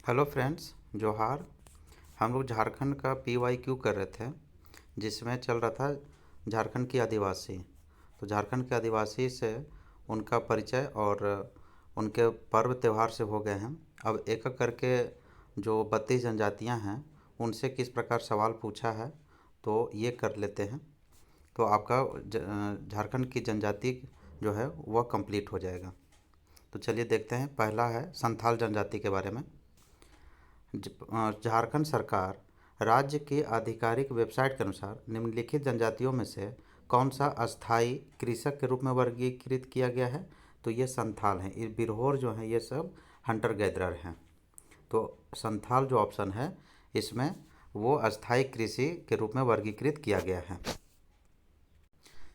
Hello friends, जोहार। हम लोग झारखंड का PYQ कर रहे थे, जिसमें चल रहा था झारखंड की आदिवासी। तो झारखंड के आदिवासी से उनका परिचय और उनके पर्व त्यौहार से हो गए हैं। अब एक एक करके जो 32 जनजातियां हैं उनसे किस प्रकार सवाल पूछा है, तो ये कर लेते हैं। तो आपका झारखंड की जनजाति जो है वह कंप्लीट हो जाएगा। तो चलिए देखते हैं। पहला है संथाल जनजाति के बारे में। झारखंड सरकार राज्य की आधिकारिक वेबसाइट के अनुसार निम्नलिखित जनजातियों में से कौन सा अस्थाई कृषक के रूप में वर्गीकृत किया गया है? तो ये संथाल हैं। ये बिरहोर जो हैं ये सब हंटर गैदरर हैं। तो संथाल जो ऑप्शन है इसमें वो अस्थाई कृषि के रूप में वर्गीकृत किया गया है।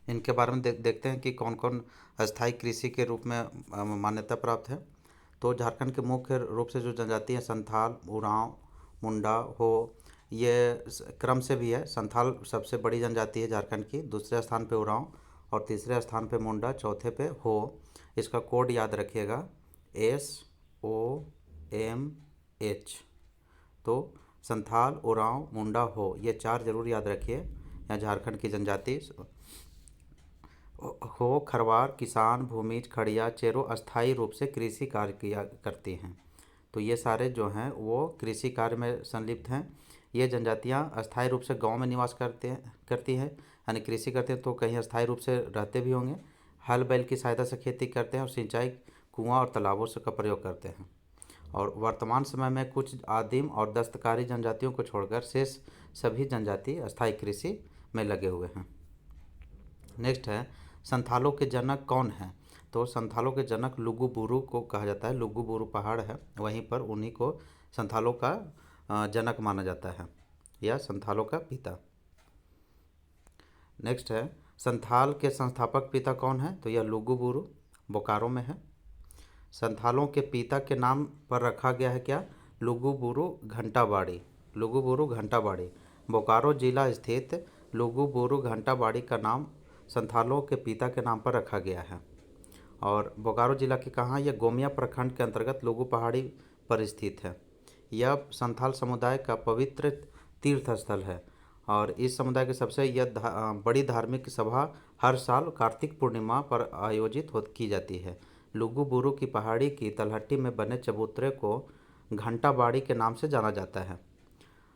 इनके बारे में देखते हैं कि कौन कौन अस्थाई कृषि के रूप में मान्यता प्राप्त है। तो झारखंड के मुख्य रूप से जो जनजाति हैं संथाल, उरांव, मुंडा, हो, ये क्रम से भी है। संथाल सबसे बड़ी जनजाति है झारखंड की, दूसरे स्थान पे उरांव और तीसरे स्थान पे मुंडा, चौथे पे हो। इसका कोड याद रखिएगा, SOMH। तो संथाल, उरांव, मुंडा, हो, ये चार जरूर याद रखिए। यहाँ झारखंड की जनजाति हो खरवार, किसान, भूमिज, खड़िया, चेरो अस्थायी रूप से कृषि कार्य किया करती हैं। तो ये सारे जो हैं वो कृषि कार्य में संलिप्त हैं। ये जनजातियां अस्थायी रूप से गांव में निवास करती हैं, यानी कृषि करते हैं। तो कहीं अस्थायी रूप से रहते भी होंगे। हल बैल की सहायता से खेती करते हैं और सिंचाई कुआं और तालाबों से का प्रयोग करते हैं। और वर्तमान समय में कुछ आदिम और दस्तकारी जनजातियों को छोड़कर शेष सभी जनजाति अस्थायी कृषि में लगे हुए हैं। नेक्स्ट है संथालों के जनक कौन हैं? तो संथालों के जनक लुगु बुरु को कहा जाता है। लुगु बुरु पहाड़ है, वहीं पर उन्हीं को संथालों का जनक माना जाता है, या संथालों का पिता। नेक्स्ट है संथाल के संस्थापक पिता कौन है? तो यह लुगु बुरु बोकारो में है। संथालों के पिता के नाम पर रखा गया है क्या? लुगु बुरु घंटाबाड़ी। लुगु बुरु घंटाबाड़ी बोकारो जिला स्थित लुगु बुरु घंटाबाड़ी का नाम संथालों के पिता के नाम पर रखा गया है। और बोकारो जिला के कहाँ? यह गोमिया प्रखंड के अंतर्गत लुगु पहाड़ी पर स्थित है। यह संथाल समुदाय का पवित्र तीर्थ स्थल है और इस समुदाय के सबसे बड़ी धार्मिक सभा हर साल कार्तिक पूर्णिमा पर आयोजित की जाती है। लुगु बुरु की पहाड़ी की तलहटी में बने चबूतरे को घंटाबाड़ी के नाम से जाना जाता है।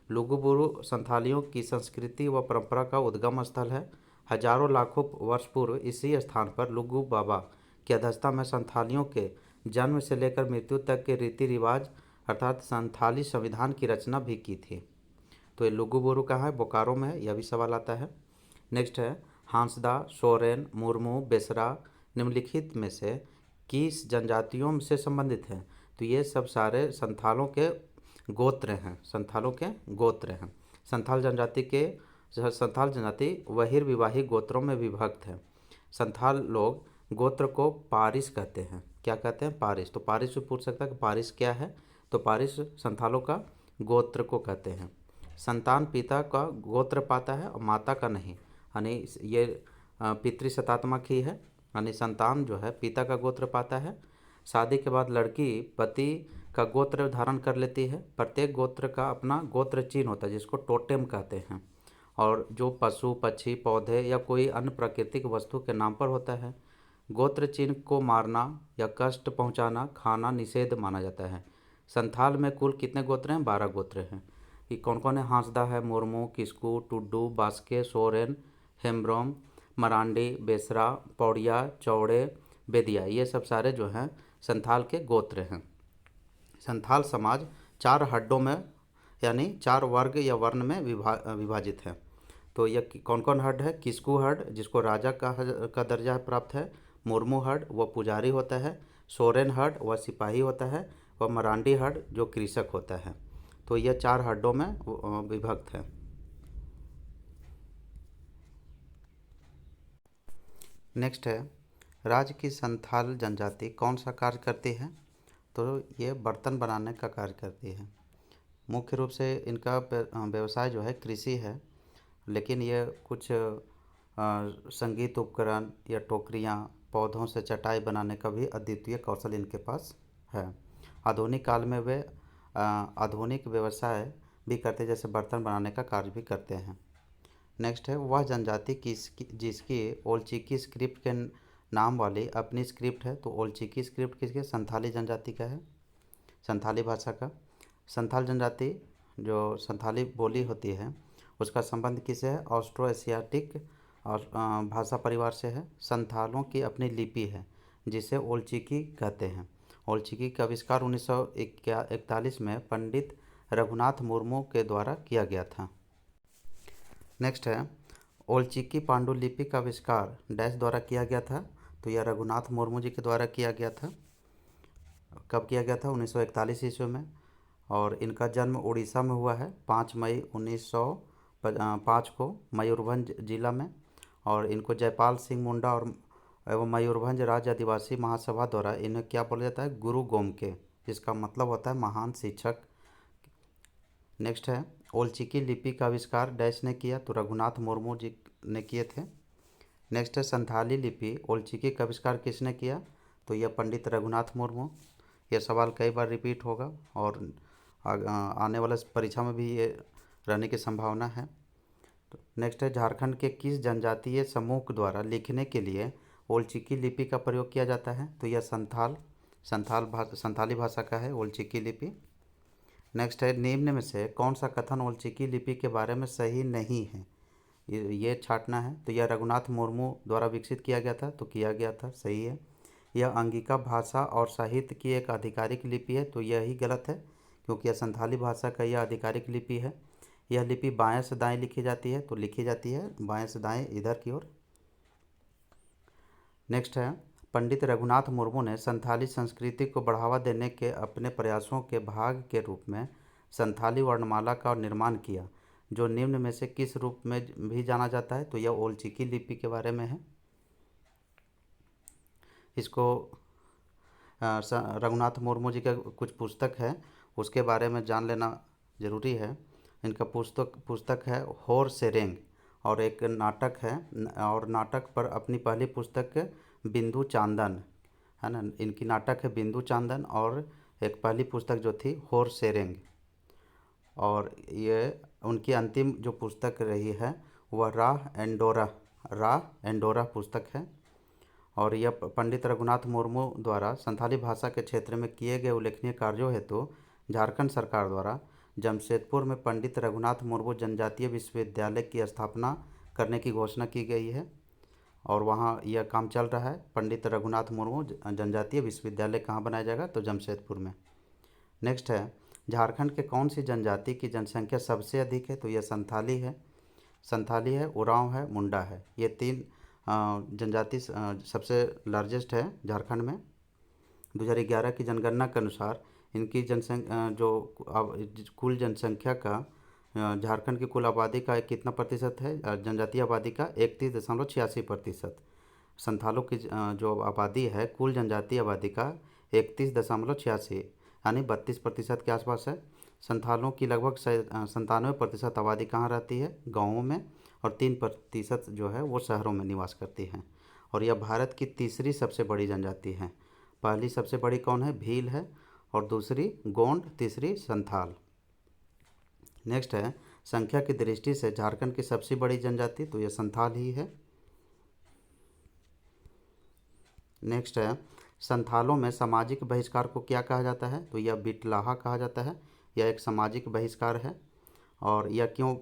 लुगु बुरु संथालियों की संस्कृति व परंपरा का उद्गम स्थल है। हजारों लाखों वर्ष पूर्व इसी स्थान पर लुगु बाबा की अध्यक्षता में संथालियों के जन्म से लेकर मृत्यु तक के रीति रिवाज अर्थात संथाली संविधान की रचना भी की थी। तो ये लुगु बुरु कहाँ है? बोकारो में है, यह भी सवाल आता है। नेक्स्ट है हांसदा, सोरेन, मुर्मू, बेसरा निम्नलिखित में से किस जनजातियों से संबंधित हैं? तो ये सब सारे संथालों के गोत्र हैं। संथालों के गोत्र हैं। संथाल जनजाति बहिर्विवाही गोत्रों में विभक्त है। संथाल लोग गोत्र को पारिस कहते हैं। क्या कहते हैं? पारिस। तो पारिस से पूछ सकता है कि पारिस क्या है? तो पारिस संथालों का गोत्र को कहते हैं। संतान पिता का गोत्र पाता है और माता का नहीं, यानी ये पितृसत्तात्मक ही है, यानी संतान जो है पिता का गोत्र पाता है। शादी के बाद लड़की पति का गोत्र धारण कर लेती है। प्रत्येक गोत्र का अपना गोत्र चिन्ह होता है जिसको टोटेम कहते हैं, और जो पशु, पक्षी, पौधे या कोई अन्य प्राकृतिक वस्तु के नाम पर होता है। गोत्र चिन्ह को मारना या कष्ट पहुंचाना, खाना निषेध माना जाता है। संथाल में कुल कितने गोत्र हैं? 12 गोत्र हैं। ये कौन कौन है? हांसदा है, मुर्मू, किस्कू, टुड्डू, बास्के, सोरेन, हेम्ब्रोम, मरांडी, बेसरा, पौड़िया, चौड़े, बेदिया, ये सब सारे जो हैं संथाल के गोत्र हैं। संथाल समाज 4 हड्डों में यानी 4 वर्ग या वर्ण में विभाजित है। तो यह कौन कौन हड है? किस्कू हड जिसको राजा का दर्जा प्राप्त है। मुर्मू हड वह पुजारी होता है। सोरेन हड वह सिपाही होता है। और मरांडी हड जो कृषक होता है। तो यह 4 हड्डों में विभक्त है। नेक्स्ट है राज्य की संथाल जनजाति कौन सा कार्य करती है? तो ये बर्तन बनाने का कार्य करती है। मुख्य रूप से इनका व्यवसाय जो है कृषि है, लेकिन ये कुछ संगीत उपकरण या टोकरियाँ, पौधों से चटाई बनाने का भी अद्वितीय कौशल इनके पास है। आधुनिक काल में वे आधुनिक व्यवसाय भी करते हैं, जैसे बर्तन बनाने का कार्य भी करते हैं। नेक्स्ट है वह जनजाति जिसकी ओलचिकी स्क्रिप्ट के नाम वाली अपनी स्क्रिप्ट है। तो ओलचिकी स्क्रिप्ट किसके? संथाली जनजाति का है, संथाली भाषा का। संथाल जनजाति जो संथाली बोली होती है उसका संबंध किससे है? ऑस्ट्रो एशियाटिक और भाषा परिवार से है। संथालों की अपनी लिपि है जिसे ओलचिकी कहते हैं। ओलचिकी का आविष्कार 1941 में पंडित रघुनाथ मुर्मू के द्वारा किया गया था। नेक्स्ट है ओलचिकी पांडुलिपि का आविष्कार डैश द्वारा किया गया था। तो यह रघुनाथ मुर्मू जी के द्वारा किया गया था। कब किया गया था? 1941 ईस्वी में। और इनका जन्म उड़ीसा में हुआ है 5 मई 1905 को मयूरभंज जिला में। और इनको जयपाल सिंह मुंडा और एवं मयूरभंज राज्य आदिवासी महासभा द्वारा इन्हें क्या बोला जाता है? गुरु गोमके, जिसका मतलब होता है महान शिक्षक। नेक्स्ट है ओलचिकी लिपि का आविष्कार डैश ने किया। तो रघुनाथ मुर्मू जी ने किए थे। नेक्स्ट है संथाली लिपि ओलचिकी का आविष्कार किसने किया? तो यह पंडित रघुनाथ मुर्मू। यह सवाल कई बार रिपीट होगा और आने वाला परीक्षा में भी ये रहने की संभावना है। तो नेक्स्ट है झारखंड के किस जनजातीय समूह द्वारा लिखने के लिए ओलचिकी लिपि का प्रयोग किया जाता है? तो यह संथाली भाषा का है ओलचिकी लिपि। नेक्स्ट है निम्न में से कौन सा कथन ओलचिकी लिपि के बारे में सही नहीं है? ये छांटना है। तो यह रघुनाथ मुर्मू द्वारा विकसित किया गया था, तो किया गया था, सही है। यह अंगिका भाषा और साहित्य की एक आधिकारिक लिपि है, तो यही गलत है क्योंकि यह संथाली भाषा का यह आधिकारिक लिपि है। यह लिपि बाएं से दाएं लिखी जाती है, तो लिखी जाती है बाएं से दाएं इधर की ओर। नेक्स्ट है पंडित रघुनाथ मुर्मू ने संथाली संस्कृति को बढ़ावा देने के अपने प्रयासों के भाग के रूप में संथाली वर्णमाला का निर्माण किया, जो निम्न में से किस रूप में भी जाना जाता है? तो यह ओलचिकी लिपि के बारे में है। इसको रघुनाथ मुर्मू जी का कुछ पुस्तक है उसके बारे में जान लेना ज़रूरी है। इनका पुस्तक है होर सेरेंग और एक नाटक है, और नाटक पर अपनी पहली पुस्तक बिंदु चांदन है ना। इनकी नाटक है बिंदु चांदन और एक पहली पुस्तक जो थी होर सेरेंग। और ये उनकी अंतिम जो पुस्तक रही है वह राह एंडोरा पुस्तक है। और यह पंडित रघुनाथ मुर्मू द्वारा संथाली भाषा के क्षेत्र में किए गए उल्लेखनीय कार्यों हेतु झारखंड सरकार द्वारा जमशेदपुर में पंडित रघुनाथ मुर्मू जनजातीय विश्वविद्यालय की स्थापना करने की घोषणा की गई है और वहाँ यह काम चल रहा है। पंडित रघुनाथ मुर्मू जनजातीय विश्वविद्यालय कहाँ बनाया जाएगा? तो जमशेदपुर में। नेक्स्ट है झारखंड के कौन सी जनजाति की जनसंख्या सबसे अधिक है? तो यह संथाली है, उरांव है, मुंडा है। ये तीन जनजाति सबसे लार्जेस्ट है झारखंड में। 2011 की जनगणना के अनुसार इनकी जनसंख्या कुल जनसंख्या का झारखंड की कुल आबादी का कितना प्रतिशत है? जनजातीय आबादी का 31.86%। संथालों की जो आबादी है कुल जनजातीय आबादी का 31.86 यानी 32% के आसपास है। संथालों की लगभग 97% आबादी कहाँ रहती है? गाँवों में, और 3% जो है वो शहरों में निवास करती है। और यह भारत की तीसरी सबसे बड़ी जनजाति है। पहली सबसे बड़ी कौन है? भील है, और दूसरी गोंड, तीसरी संथाल। नेक्स्ट है संख्या की दृष्टि से झारखंड की सबसे बड़ी जनजाति, तो यह संथाल ही है। नेक्स्ट है संथालों में सामाजिक बहिष्कार को क्या कहा जाता है? तो यह बिटलाहा कहा जाता है। यह एक सामाजिक बहिष्कार है। और यह क्यों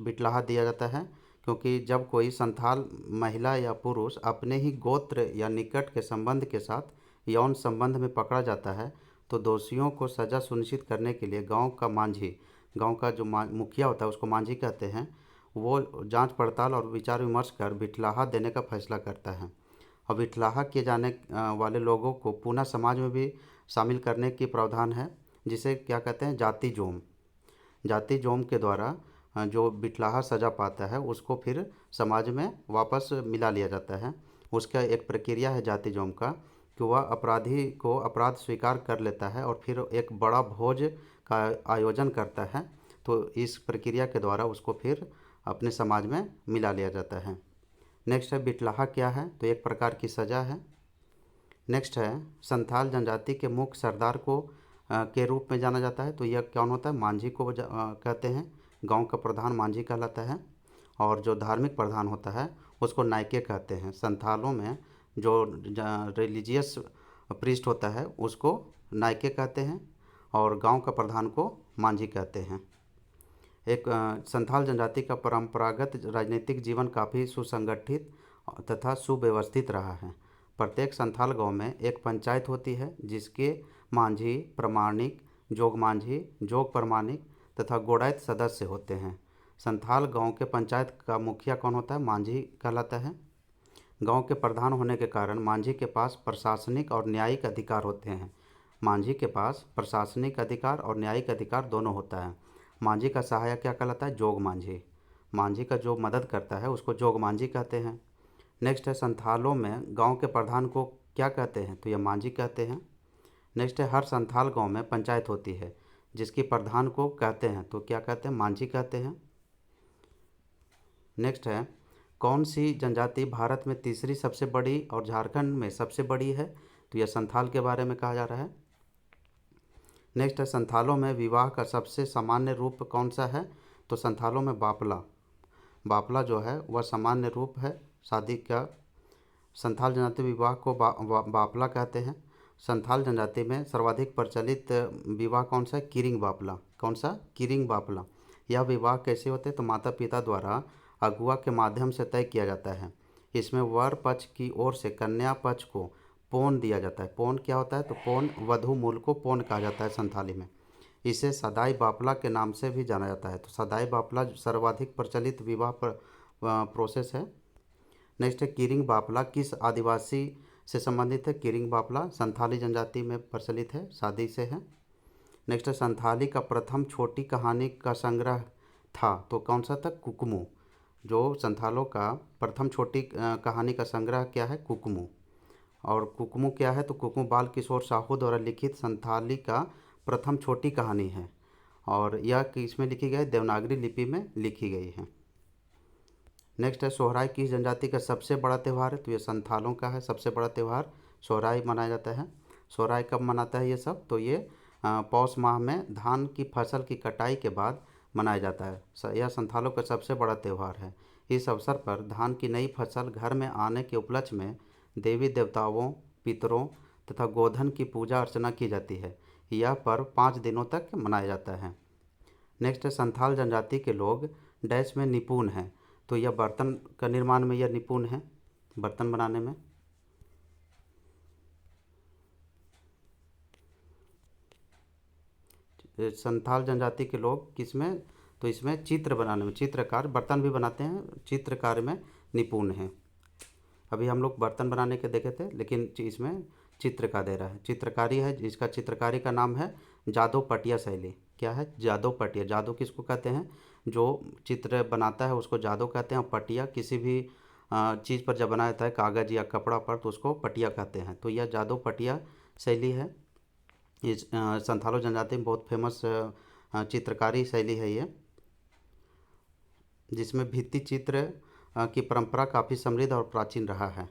बिटलाहा दिया जाता है? क्योंकि जब कोई संथाल महिला या पुरुष अपने ही गोत्र या निकट के संबंध के साथ यौन संबंध में पकड़ा जाता है तो दोषियों को सज़ा सुनिश्चित करने के लिए गांव का जो मुखिया होता है उसको मांझी कहते हैं, वो जांच पड़ताल और विचार विमर्श कर बिटलाहा देने का फैसला करता है। और बिटलाहा किए जाने वाले लोगों को पुनः समाज में भी शामिल करने की प्रावधान है, जिसे क्या कहते हैं? जाति जोम के द्वारा जो बिटलाहा सज़ा पाता है उसको फिर समाज में वापस मिला लिया जाता है। उसका एक प्रक्रिया है जाति जोम का कि वह अपराधी को अपराध स्वीकार कर लेता है और फिर एक बड़ा भोज का आयोजन करता है। तो इस प्रक्रिया के द्वारा उसको फिर अपने समाज में मिला लिया जाता है। नेक्स्ट है बिटलाहा क्या है? तो एक प्रकार की सज़ा है। नेक्स्ट है संथाल जनजाति के मुख्य सरदार को के रूप में जाना जाता है। तो यह कौन होता है? मांझी को कहते हैं। गांव का प्रधान मांझी कहलाता है। और जो धार्मिक प्रधान होता है उसको नायके कहते हैं। संथालों में जो रिलीजियस प्रीस्ट होता है उसको नायके कहते हैं और गांव का प्रधान को मांझी कहते हैं। एक संथाल जनजाति का परंपरागत राजनीतिक जीवन काफ़ी सुसंगठित तथा सुव्यवस्थित रहा है। प्रत्येक संथाल गांव में एक पंचायत होती है जिसके मांझी, प्रमाणिक, जोग मांझी, जोग प्रमाणिक तथा गोड़ायत सदस्य होते हैं। संथाल गांव के पंचायत का मुखिया कौन होता है? मांझी कहलाता है। गांव के प्रधान होने के कारण मांझी के पास प्रशासनिक और न्यायिक अधिकार होते हैं। मांझी के पास प्रशासनिक अधिकार और न्यायिक अधिकार दोनों होता है। मांझी का सहायक क्या कहलाता है? जोग मांझी। मांझी का जो मदद करता है उसको जोग मांझी कहते हैं। नेक्स्ट है संथालों में गांव के प्रधान को क्या कहते हैं? तो यह मांझी कहते हैं। नेक्स्ट है हर संथाल गांव में पंचायत होती है जिसकी प्रधान को कहते हैं तो क्या कहते हैं? मांझी कहते हैं। नेक्स्ट है कौन सी जनजाति भारत में तीसरी सबसे बड़ी और झारखंड में सबसे बड़ी है? तो यह संथाल के बारे में कहा जा रहा है। नेक्स्ट है संथालों में विवाह का सबसे सामान्य रूप कौन सा है? तो संथालों में बापला। बापला जो है वह सामान्य रूप है शादी का। संथाल जनजाति विवाह को बापला कहते हैं। संथाल जनजाति में सर्वाधिक प्रचलित विवाह कौन सा है? किरिंग बापला। कौन सा? किरिंग बापला। यह विवाह कैसे होते हैं? तो माता पिता द्वारा अगुआ के माध्यम से तय किया जाता है। इसमें वर पक्ष की ओर से कन्या पक्ष को पौन दिया जाता है। पौन क्या होता है? तो पौन, वधू मूल को पौन कहा जाता है संथाली में। इसे सदाई बापला के नाम से भी जाना जाता है। तो सदाई बापला सर्वाधिक प्रचलित विवाह प्रोसेस है। नेक्स्ट है किरिंग बापला किस आदिवासी से संबंधित है? किरिंग बापला संथाली जनजाति में प्रचलित है, शादी से है। नेक्स्ट है संथाली का प्रथम छोटी कहानी का संग्रह था तो कौन सा था? कुकमू। जो संथालों का प्रथम छोटी कहानी का संग्रह क्या है? कुकमू। और कुकमू क्या है? तो कुकमू बाल किशोर साहू द्वारा लिखित संथाली का प्रथम छोटी कहानी है और यह किसमें लिखी गई? देवनागरी लिपि में लिखी गई है। नेक्स्ट है सोहराई किस जनजाति का सबसे बड़ा त्यौहार है? तो ये संथालों का है सबसे बड़ा त्यौहार। सोहराई मनाया जाता है। सोहराई कब मनाता है ये सब? तो ये पौष माह में धान की फसल की कटाई के बाद मनाया जाता है। यह संथालों का सबसे बड़ा त्यौहार है। इस अवसर पर धान की नई फसल घर में आने के उपलक्ष्य में देवी देवताओं, पितरों तथा गोधन की पूजा अर्चना की जाती है। यह पर्व 5 दिनों तक मनाया जाता है। नेक्स्ट है संथाल जनजाति के लोग डैश में निपुण हैं तो यह बर्तन का निर्माण में यह निपुण है, बर्तन बनाने में। संथाल जनजाति के लोग किसमें? तो इसमें चित्र बनाने में, चित्रकार, बर्तन भी बनाते हैं, चित्रकार में निपुण हैं। अभी हम लोग बर्तन बनाने के देखे थे लेकिन इसमें चित्र का दे रहा है, चित्रकारी है। इसका चित्रकारी का नाम है जादव पटिया शैली। क्या है? जादव पटिया। जादव किसको कहते हैं? जो चित्र बनाता है उसको जादव कहते हैं। और पटिया किसी भी चीज़ पर जब बनाया जाता है, कागज़ या कपड़ा पर, तो उसको पटिया कहते हैं। तो यह जादव पटिया शैली है। इस संथालो जनजाति में बहुत फेमस चित्रकारी शैली है ये, जिसमें भित्ति चित्र की परंपरा काफ़ी समृद्ध और प्राचीन रहा है।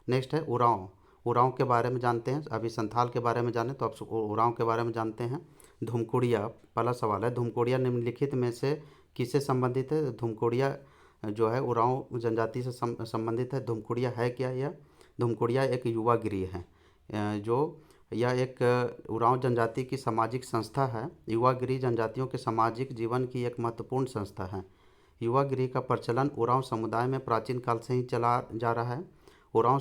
नेक्स्ट है उरांव। उरांव के बारे में जानते हैं। अभी संथाल के बारे में जाने तो अब उरांव के बारे में जानते हैं। धुमकुड़िया, पहला सवाल है, धुमकुड़िया निम्नलिखित में से किससे संबंधित है? धुमकुड़िया जो है उरांव जनजाति से संबंधित है। धुमकुड़िया है क्या? यह धुमकुड़िया एक युवा गृह है। जो यह एक उरांव जनजाति की सामाजिक संस्था है। युवा गृह जनजातियों के सामाजिक जीवन की एक महत्वपूर्ण संस्था है। युवा गृह का प्रचलन उरांव समुदाय में प्राचीन काल से ही चला जा रहा है। उरांव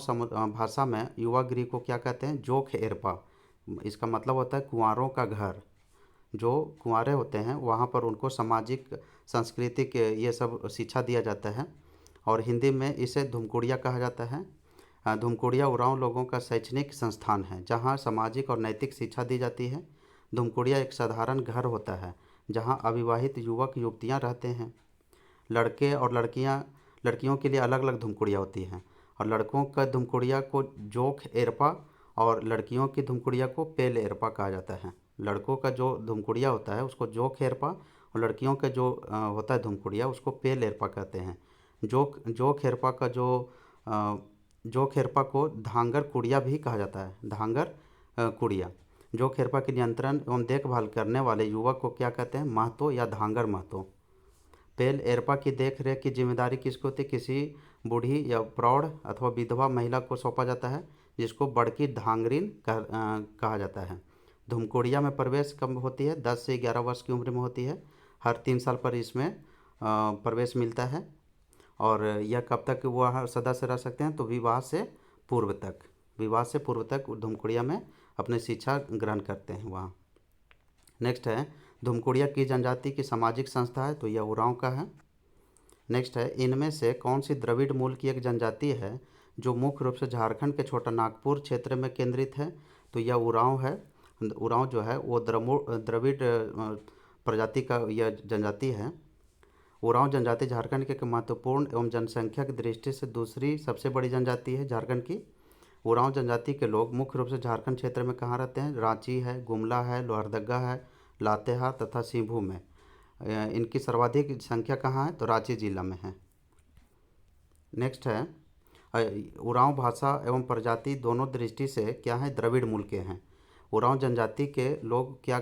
भाषा में युवा गृह को क्या कहते हैं? जोख एरपा। इसका मतलब होता है कुंवारों का घर। जो कुंवारे होते हैं वहाँ पर उनको सामाजिक, सांस्कृतिक ये सब शिक्षा दिया जाता है और हिंदी में इसे धुमकुड़िया कहा जाता है। धुमकुड़िया उरांव लोगों का शैक्षणिक संस्थान है जहाँ सामाजिक और नैतिक शिक्षा दी जाती है। धुमकुड़िया एक साधारण घर होता है जहाँ अविवाहित युवक युवतियाँ रहते हैं। लड़के और लड़कियों के लिए अलग अलग धुमकुड़िया होती हैं और लड़कों का धुमकुड़िया को जोख एरपा और लड़कियों की धुमकुड़िया को पेल एरपा कहा जाता है। लड़कों का जो धुमकुड़िया होता है उसको जोख एरपा और लड़कियों का जो होता है धुमकुड़िया उसको पेल एरपा कहते हैं। जोख एरपा का जोख एरपा को धांगर कुड़िया भी कहा जाता है। धांगर कुड़िया। जो खेरपा की नियंत्रण एवं देखभाल करने वाले युवक को क्या कहते हैं? महतो या धांगर महतो। पेल एरपा की देख रेख की जिम्मेदारी किसको होती है? किसी बूढ़ी या प्रौढ़ अथवा विधवा महिला को सौंपा जाता है, जिसको बड़की धांगरीन कहा जाता है। धुमकुड़िया में प्रवेश कब होती है? 10 से 11 वर्ष की उम्र में होती है। हर 3 साल पर इसमें प्रवेश मिलता है। और यह कब तक वह सदस्य रह सकते हैं? तो विवाह से पूर्व तक, विवाह से पूर्व तक धुमकुड़िया में अपनी शिक्षा ग्रहण करते हैं वहाँ। नेक्स्ट है, धुमकुड़िया की जनजाति की सामाजिक संस्था है, तो यह उरांव का है। नेक्स्ट है, इनमें से कौन सी द्रविड़ मूल की एक जनजाति है जो मुख्य रूप से झारखंड के छोटा नागपुर क्षेत्र में केंद्रित है? तो यह उरांव है। उरांव जो है वो द्रविड़ प्रजाति का यह जनजाति है। उरांव जनजाति झारखंड की एक महत्वपूर्ण एवं जनसंख्या की दृष्टि से दूसरी सबसे बड़ी जनजाति है झारखंड की। उरांव जनजाति के लोग मुख्य रूप से झारखंड क्षेत्र में कहाँ रहते हैं? रांची है, गुमला है, लोहरदगा है, लातेहार तथा सिंहभूम में। इनकी सर्वाधिक संख्या कहाँ है? तो रांची जिला में है। नेक्स्ट है, उरांव भाषा एवं प्रजाति दोनों दृष्टि से क्या है? द्रविड़ मूल के हैं। उरांव जनजाति के लोग क्या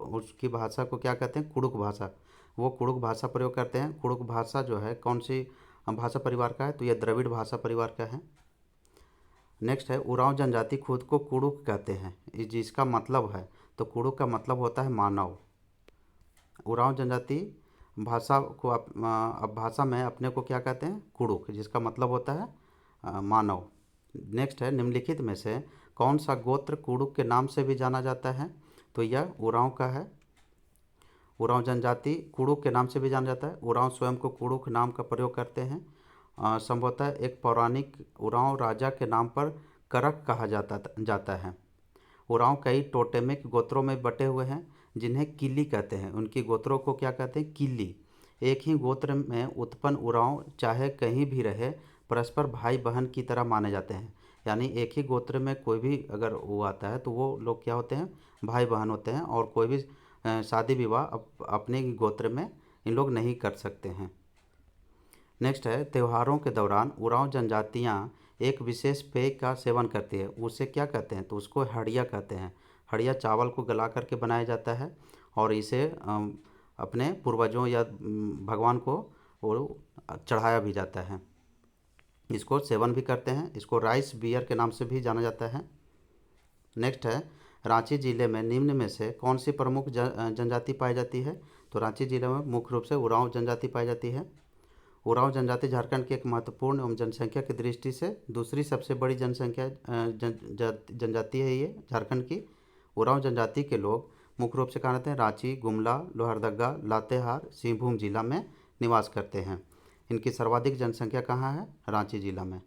उसकी भाषा को क्या कहते हैं? कुड़ुक भाषा। वो कुड़ुक भाषा प्रयोग करते हैं। कुड़ुक भाषा जो है कौन सी भाषा परिवार का है? तो यह द्रविड़ भाषा परिवार का है। नेक्स्ट है, उरांव जनजाति खुद को कुड़ुक कहते हैं, जिसका मतलब है, तो कुड़ुक का मतलब होता है मानव। उरांव जनजाति भाषा को अब भाषा में अपने को क्या कहते हैं? कुड़ुक, जिसका मतलब होता है मानव। नेक्स्ट है, निम्नलिखित में से कौन सा गोत्र कुड़ुक के नाम से भी जाना जाता है? तो यह उरांव का है। उरांव जनजाति कुड़ुक के नाम से भी जाना जाता है। उरांव स्वयं को कुड़ुक नाम का प्रयोग करते हैं। संभवतः एक पौराणिक उरांव राजा के नाम पर करक कहा जाता है। उरांव कई टोटेमिक गोत्रों में बटे हुए हैं, जिन्हें किली कहते हैं। उनकी गोत्रों को क्या कहते हैं? किली। एक ही गोत्र में उत्पन्न उरांव चाहे कहीं भी रहे, परस्पर भाई बहन की तरह माने जाते हैं। यानी एक ही गोत्र में कोई भी अगर वो आता है तो वो लोग क्या होते हैं? भाई बहन होते हैं। और कोई भी शादी विवाह अपने गोत्र में इन लोग नहीं कर सकते हैं। नेक्स्ट है, त्योहारों के दौरान उरांव जनजातियाँ एक विशेष पेय का सेवन करती है। उसे क्या कहते हैं? तो उसको हड़िया कहते हैं। हड़िया चावल को गला करके बनाया जाता है और इसे अपने पूर्वजों या भगवान को वो चढ़ाया भी जाता है। इसको सेवन भी करते हैं। इसको राइस बियर के नाम से भी जाना जाता है। नेक्स्ट है, रांची जिले में निम्न में से कौन सी प्रमुख जनजाति पाई जाती है? तो रांची जिले में मुख्य रूप से उरांव जनजाति पाई जाती है। उरांव जनजाति झारखंड की एक महत्वपूर्ण एवं जनसंख्या की दृष्टि से दूसरी सबसे बड़ी जनसंख्या जनजाति है ये झारखंड की। उरांव जनजाति के लोग मुख्य रूप से कहाँ रहते हैं? रांची, गुमला, लोहरदगा, लातेहार, सिंहभूम जिला में निवास करते हैं। इनकी सर्वाधिक जनसंख्या कहाँ है? रांची जिला में।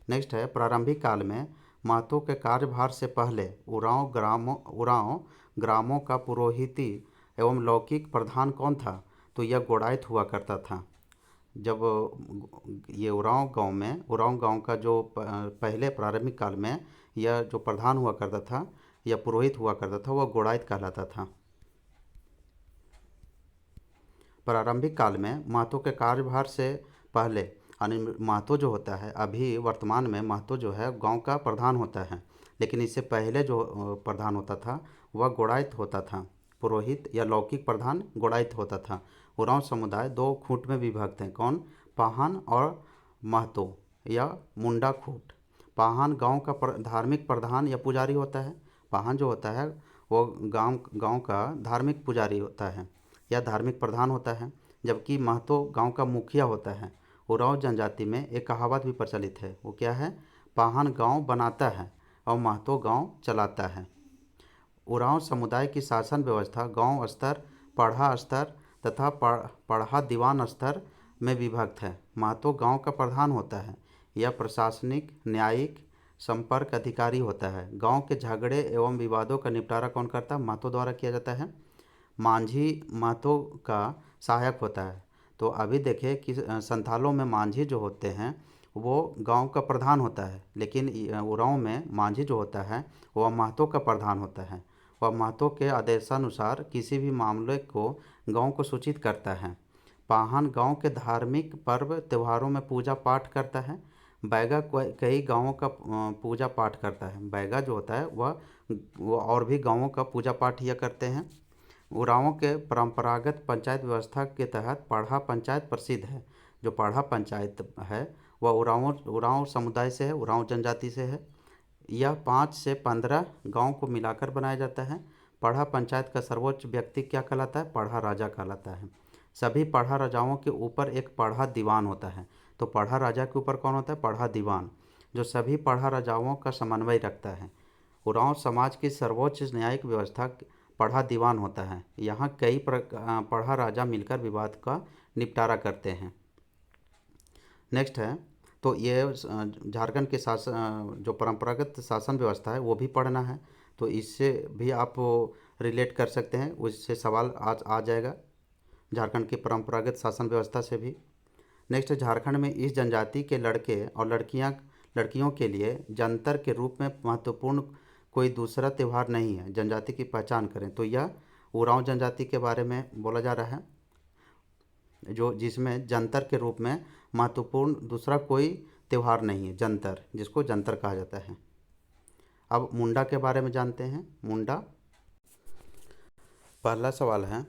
नेक्स्ट है, प्रारंभिक काल में महतो के कार्यभार से पहले उरांव ग्रामों का पुरोहिती एवं लौकिक प्रधान कौन था? तो यह गोड़ाइत हुआ करता था। जब ये उरांव गांव का जो पहले प्रारंभिक काल में यह जो प्रधान हुआ करता था या पुरोहित हुआ करता था, वह गोड़ाइत कहलाता था। प्रारंभिक काल में महतो के कार्यभार से पहले, यानी महतो जो होता है, अभी वर्तमान में महतो जो है गांव का प्रधान होता है, लेकिन इससे पहले जो प्रधान होता था वह गोड़ाइत होता था। पुरोहित या लौकिक प्रधान गोड़ाइत होता था। उरांव समुदाय दो खूंट में विभक्त हैं। कौन? पाहन और महतो या मुंडा खूंट। पाहन गांव का धार्मिक प्रधान या पुजारी होता है। पाहन जो होता है वो गांव का धार्मिक पुजारी होता है या धार्मिक प्रधान होता है, जबकि महतो गांव का मुखिया होता है। उरांव जनजाति में एक कहावत भी प्रचलित है, वो क्या है? पाहन गांव बनाता है और महतो गांव चलाता है। उरांव समुदाय की शासन व्यवस्था गांव स्तर, पढ़ा स्तर तथा पढ़ा दीवान स्तर में विभक्त है। महतो गांव का प्रधान होता है। यह प्रशासनिक, न्यायिक, संपर्क अधिकारी होता है। गांव के झगड़े एवं विवादों का निपटारा कौन करता है? महतो द्वारा किया जाता है। मांझी महतो का सहायक होता है। तो अभी देखिए कि संथालों में मांझी जो होते हैं वो गांव का प्रधान होता है, लेकिन उरांव में मांझी जो होता है वह महतो का प्रधान होता है। वह महतो के आदेशानुसार किसी भी मामले को गांव को सूचित करता है। पाहन गांव के धार्मिक पर्व त्योहारों में पूजा पाठ करता है। बैगा कई गांवों का पूजा पाठ करता है। बैगा जो होता है वह वो और भी गाँवों का पूजा पाठ यह करते हैं। उरांव के परंपरागत पंचायत व्यवस्था के तहत पाढ़ा पंचायत प्रसिद्ध है। जो पाढ़ा पंचायत है वह उरांव समुदाय से है, उरांव जनजाति से है। यह 5 से 15 गांव को मिलाकर बनाया जाता है। पाढ़ा पंचायत का सर्वोच्च व्यक्ति क्या कहलाता है? पाढ़ा राजा कहलाता है। सभी पाढ़ा राजाओं के ऊपर एक पाढ़ा दीवान होता है। तो पाढ़ा राजा के ऊपर कौन होता है? पाढ़ा दीवान, जो सभी पाढ़ा राजाओं का समन्वय रखता है। उरांव समाज की सर्वोच्च न्यायिक व्यवस्था पाढ़ा दीवान होता है। यहाँ कई पाढ़ा राजा मिलकर विवाद का निपटारा करते हैं। नेक्स्ट है, तो ये झारखंड के शासन जो परंपरागत शासन व्यवस्था है वो भी पढ़ना है। तो इससे भी आप रिलेट कर सकते हैं, उससे सवाल आज आ जाएगा झारखंड की परंपरागत शासन व्यवस्था से भी। नेक्स्ट, झारखंड में इस जनजाति के लड़के और लड़कियों के लिए जंतर के रूप में महत्वपूर्ण कोई दूसरा त्यौहार नहीं है। जनजाति की पहचान करें तो यह उरांव जनजाति के बारे में बोला जा रहा है, जो जिसमें जंतर के रूप में महत्वपूर्ण दूसरा कोई त्यौहार नहीं है, जंतर, जिसको जंतर कहा जाता है। अब मुंडा के बारे में जानते हैं। मुंडा, पहला सवाल है,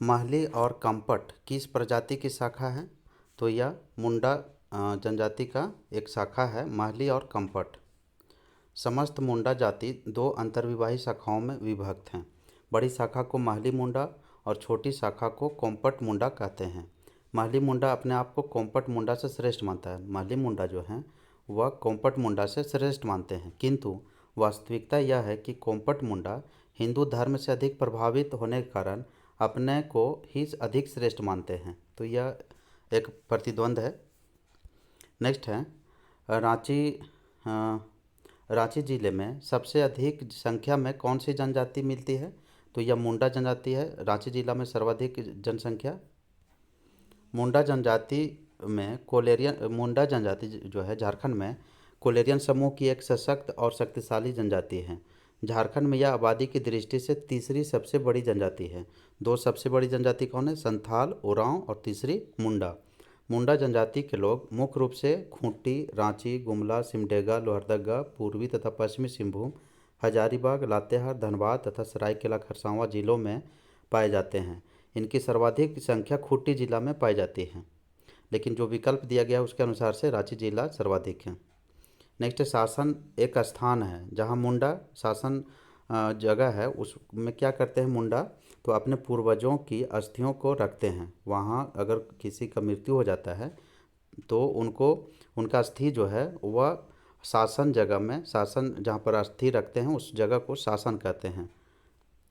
महली और कंपट किस प्रजाति की शाखा है? तो यह मुंडा जनजाति का एक शाखा है, महली और कंपट। समस्त मुंडा जाति 2 अंतर्विवाही शाखाओं में विभक्त हैं। बड़ी शाखा को महली मुंडा और छोटी शाखा को कोम्पट मुंडा कहते हैं। महली मुंडा अपने आप को कोम्पट मुंडा से श्रेष्ठ मानता है। महली मुंडा जो है वह कोम्पट मुंडा से श्रेष्ठ मानते हैं, किंतु वास्तविकता यह है कि कोम्पट मुंडा हिंदू धर्म से अधिक प्रभावित होने के कारण अपने को ही अधिक श्रेष्ठ मानते हैं। तो यह एक प्रतिद्वंद है। नेक्स्ट है, रांची जिले में सबसे अधिक संख्या में कौन सी जनजाति मिलती है? तो यह मुंडा जनजाति है। रांची जिला में सर्वाधिक जनसंख्या मुंडा जनजाति में मुंडा जनजाति जो है झारखंड में कोलेरियन समूह की एक सशक्त और शक्तिशाली जनजाति है। झारखंड में यह आबादी की दृष्टि से तीसरी सबसे बड़ी जनजाति है। 2 सबसे बड़ी जनजाति कौन है? संथाल, उरांव, और तीसरी मुंडा। मुंडा जनजाति के लोग मुख्य रूप से खूंटी, रांची, गुमला, सिमडेगा, लोहरदगा, पूर्वी तथा पश्चिमी सिंहभूम, हजारीबाग, लातेहार, धनबाद तथा सरायकेला खरसावां जिलों में पाए जाते हैं। इनकी सर्वाधिक संख्या खूंटी जिला में पाई जाती है, लेकिन जो विकल्प दिया गया उसके अनुसार से रांची जिला सर्वाधिक है। नेक्स्ट, शासन एक स्थान है जहाँ मुंडा शासन जगह है, उसमें क्या करते हैं मुंडा? तो अपने पूर्वजों की अस्थियों को रखते हैं। वहाँ अगर किसी का मृत्यु हो जाता है तो उनका अस्थि जो है वह शासन जगह में, शासन जहाँ पर अस्थि रखते हैं उस जगह को शासन कहते हैं।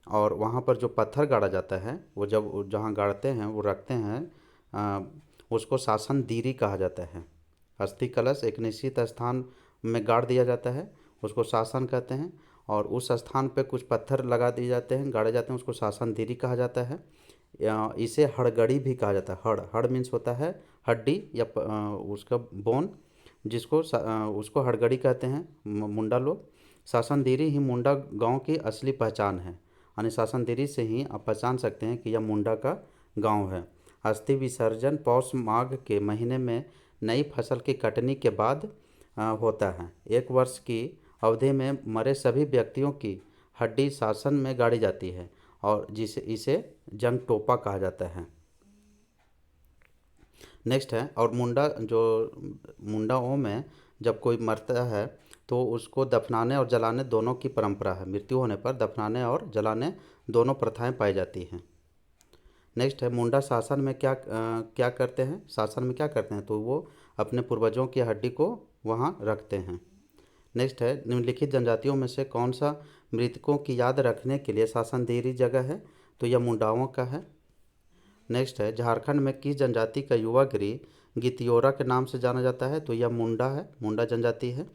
और वहाँ पर जो पत्थर गाड़ा जाता है वो जब जहाँ गाड़ते हैं वो रखते हैं उसको शासन दीरी कहा जाता है। अस्थि कलश एक निश्चित स्थान में गाड़ दिया जाता है, उसको शासन कहते हैं। और उस स्थान पे कुछ पत्थर लगा दिए जाते हैं, गाड़े जाते हैं, उसको शासन दीरी कहा जाता है। इसे हड़गड़ी भी कहा जाता है। हड़ मीन्स होता है हड्डी या उसका बोन, उसको हड़गड़ी कहते हैं मुंडा लोग। शासन दीरी ही मुंडा गांव की असली पहचान है, यानी शासन दीरी से ही आप पहचान सकते हैं कि यह मुंडा का गांव है। अस्थि विसर्जन पौष माघ के महीने में नई फसल की कटनी के बाद होता है। 1 वर्ष की अवधि में मरे सभी व्यक्तियों की हड्डी शासन में गाड़ी जाती है और इसे जंग टोपा कहा जाता है। नेक्स्ट है, और मुंडाओं में जब कोई मरता है तो उसको दफनाने और जलाने दोनों की परंपरा है। मृत्यु होने पर दफनाने और जलाने दोनों प्रथाएं पाई जाती हैं। नेक्स्ट है, मुंडा शासन में क्या करते हैं? शासन में क्या करते हैं? तो वो अपने पूर्वजों की हड्डी को वहाँ रखते हैं। नेक्स्ट है, निम्नलिखित जनजातियों में से कौन सा मृतकों की याद रखने के लिए शासन दीरी जगह है? तो यह मुंडाओं का है। नेक्स्ट है, झारखंड में किस जनजाति का युवा गृह गितियोरा के नाम से जाना जाता है? तो यह मुंडा है, मुंडा जनजाति है।